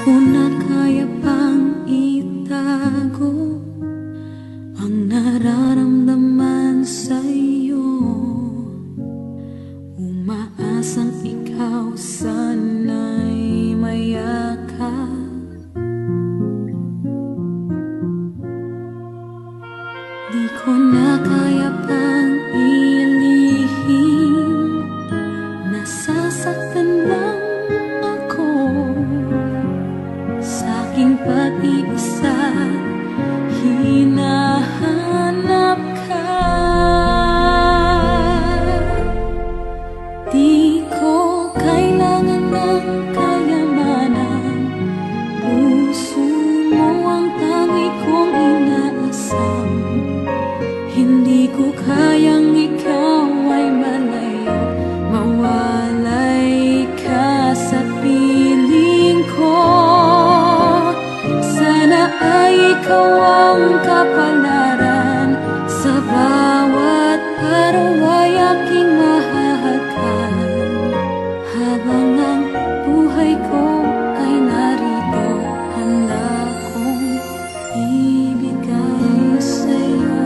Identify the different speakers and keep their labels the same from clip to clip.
Speaker 1: ko na kaya pang itago ang nararamdaman sa'yo. Umaasang ikaw sana'y mayakap. Di ko na kaya pang ilihim, nasasaktan lang ako sa aking pag-iisa. Hinahanap ka, di ko kailangan ng kayamanan. Puso mo ang tangi kong inaasam. Hindi ko kayang ikaw ay malayo, mawalay ka sa piling ko. Sana ay ikaw ang kapalaran, sa bawat araw ay aking mahahagan. Habang ang buhay ko ay narito, handa kong ibigay sa'yo.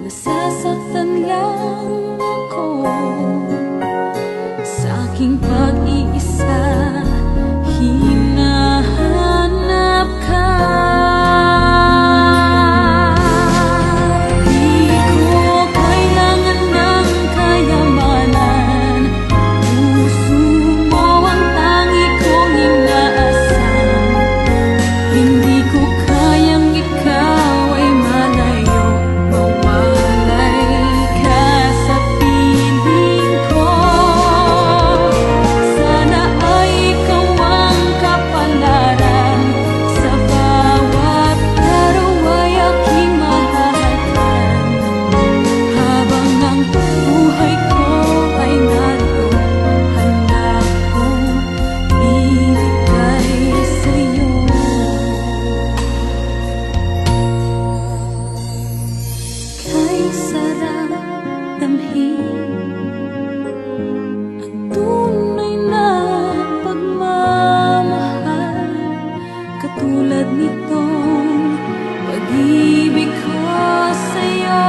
Speaker 1: Nasasaktan lang ako sa aking pag-iisa. Hinahanap ka, di ko kailangan ng kayamanan. Puso mo ang tangi kong inaasam. Hindi ko kayang ikaw ay malayo, sarap damhin ang tunay na pagmamahal, katulad nitong pag-ibig ko sa'yo.